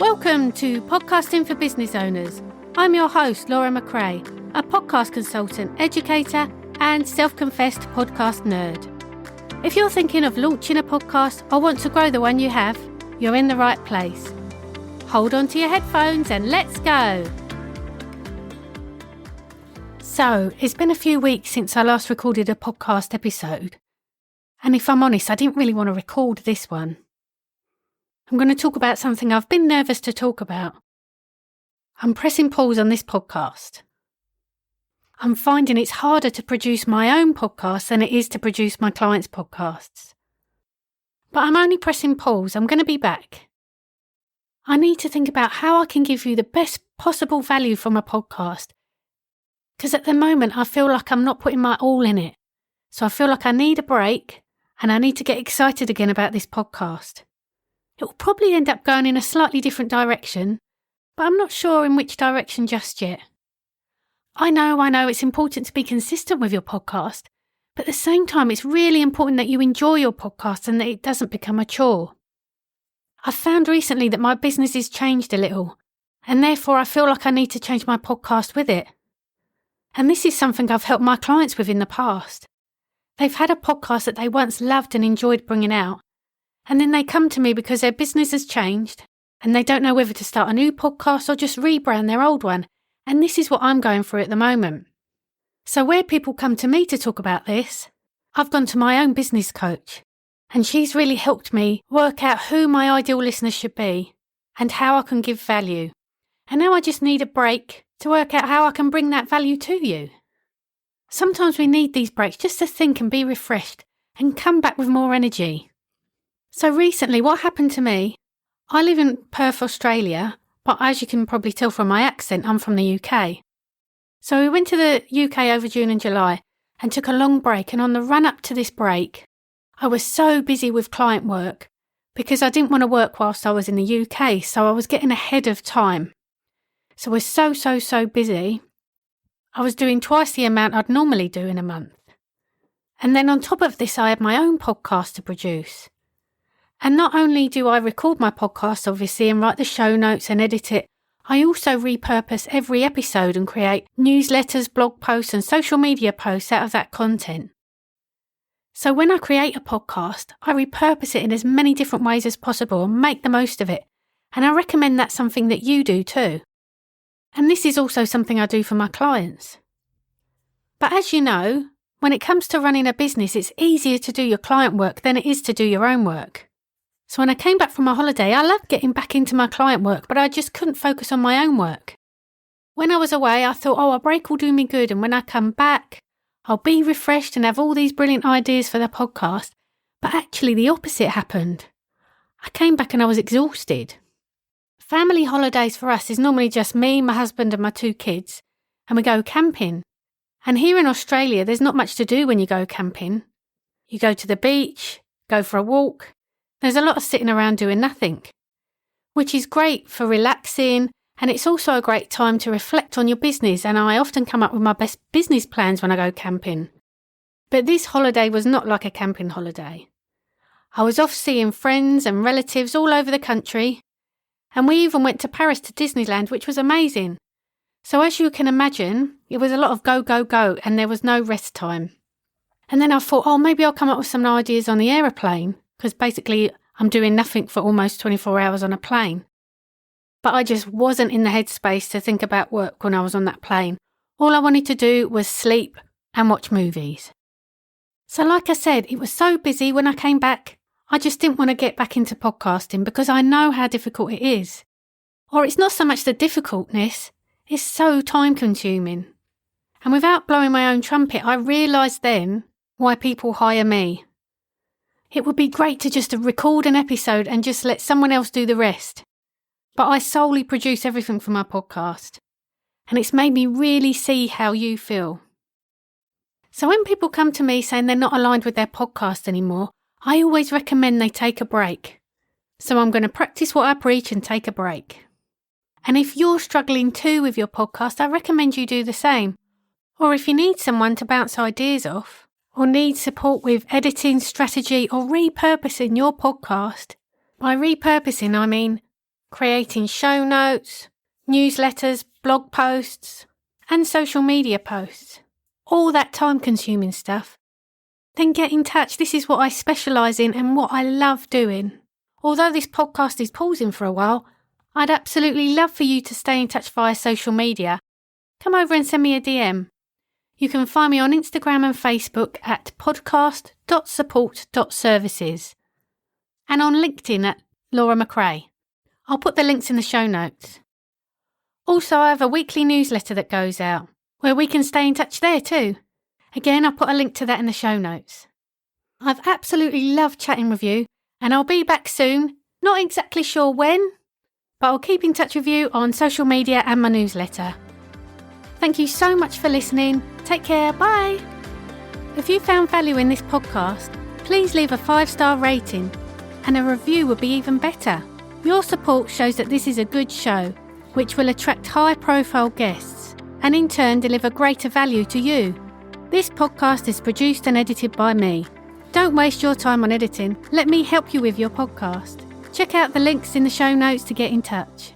Welcome to Podcasting for Business Owners. I'm your host, Laura McRae, a podcast consultant, educator, and self-confessed podcast nerd. If you're thinking of launching a podcast or want to grow the one you have, you're in the right place. Hold on to your headphones and let's go. So, it's been a few weeks since I last recorded a podcast episode. And if I'm honest, I didn't really want to record this one. I'm going to talk about something I've been nervous to talk about. I'm pressing pause on this podcast. I'm finding it's harder to produce my own podcast than it is to produce my clients' podcasts. But I'm only pressing pause. I'm going to be back. I need to think about how I can give you the best possible value from a podcast. Because at the moment, I feel like I'm not putting my all in it. So I feel like I need a break and I need to get excited again about this podcast. It will probably end up going in a slightly different direction, but I'm not sure in which direction just yet. I know it's important to be consistent with your podcast, but at the same time it's really important that you enjoy your podcast and that it doesn't become a chore. I've found recently that my business has changed a little, and therefore I feel like I need to change my podcast with it. And this is something I've helped my clients with in the past. They've had a podcast that they once loved and enjoyed bringing out, and then they come to me because their business has changed and they don't know whether to start a new podcast or just rebrand their old one. And this is what I'm going through at the moment. So where people come to me to talk about this, I've gone to my own business coach, and she's really helped me work out who my ideal listeners should be and how I can give value. And now I just need a break to work out how I can bring that value to you. Sometimes we need these breaks just to think and be refreshed and come back with more energy. So recently, what happened to me, I live in Perth, Australia, but as you can probably tell from my accent, I'm from the UK. So we went to the UK over June and July and took a long break, and on the run up to this break, I was so busy with client work because I didn't want to work whilst I was in the UK, so I was getting ahead of time. So I was so busy. I was doing twice the amount I'd normally do in a month. And then on top of this, I had my own podcast to produce. And not only do I record my podcast, obviously, and write the show notes and edit it, I also repurpose every episode and create newsletters, blog posts, and social media posts out of that content. So when I create a podcast, I repurpose it in as many different ways as possible and make the most of it. And I recommend that's something that you do too. And this is also something I do for my clients. But as you know, when it comes to running a business, it's easier to do your client work than it is to do your own work. So when I came back from my holiday, I loved getting back into my client work, but I just couldn't focus on my own work. When I was away, I thought, a break will do me good, and when I come back, I'll be refreshed and have all these brilliant ideas for the podcast. But actually the opposite happened. I came back and I was exhausted. Family holidays for us is normally just me, my husband and my 2 kids, and we go camping. And here in Australia, there's not much to do when you go camping. You go to the beach, go for a walk. There's a lot of sitting around doing nothing, which is great for relaxing, and it's also a great time to reflect on your business, and I often come up with my best business plans when I go camping. But this holiday was not like a camping holiday. I was off seeing friends and relatives all over the country, and we even went to Paris to Disneyland, which was amazing. So as you can imagine, it was a lot of go, and there was no rest time. And then I thought, maybe I'll come up with some ideas on the aeroplane, because basically I'm doing nothing for almost 24 hours on a plane. But I just wasn't in the headspace to think about work when I was on that plane. All I wanted to do was sleep and watch movies. So like I said, it was so busy when I came back, I just didn't want to get back into podcasting because I know how difficult it is. Or it's not so much the difficultness, it's so time consuming. And without blowing my own trumpet, I realised then why people hire me. It would be great to just record an episode and just let someone else do the rest. But I solely produce everything for my podcast. And it's made me really see how you feel. So when people come to me saying they're not aligned with their podcast anymore, I always recommend they take a break. So I'm going to practice what I preach and take a break. And if you're struggling too with your podcast, I recommend you do the same. Or if you need someone to bounce ideas off, or need support with editing strategy or repurposing your podcast, by repurposing I mean creating show notes, newsletters, blog posts, and social media posts. All that time-consuming stuff. Then get in touch. This is what I specialise in and what I love doing. Although this podcast is pausing for a while, I'd absolutely love for you to stay in touch via social media. Come over and send me a DM. You can find me on Instagram and Facebook at podcast.support.services and on LinkedIn at Laura McRae. I'll put the links in the show notes. Also, I have a weekly newsletter that goes out where we can stay in touch there too. Again, I'll put a link to that in the show notes. I've absolutely loved chatting with you, and I'll be back soon. Not exactly sure when, but I'll keep in touch with you on social media and my newsletter. Thank you so much for listening. Take care. Bye. If you found value in this podcast, please leave a 5-star rating, and a review would be even better. Your support shows that this is a good show, which will attract high-profile guests and in turn deliver greater value to you. This podcast is produced and edited by me. Don't waste your time on editing. Let me help you with your podcast. Check out the links in the show notes to get in touch.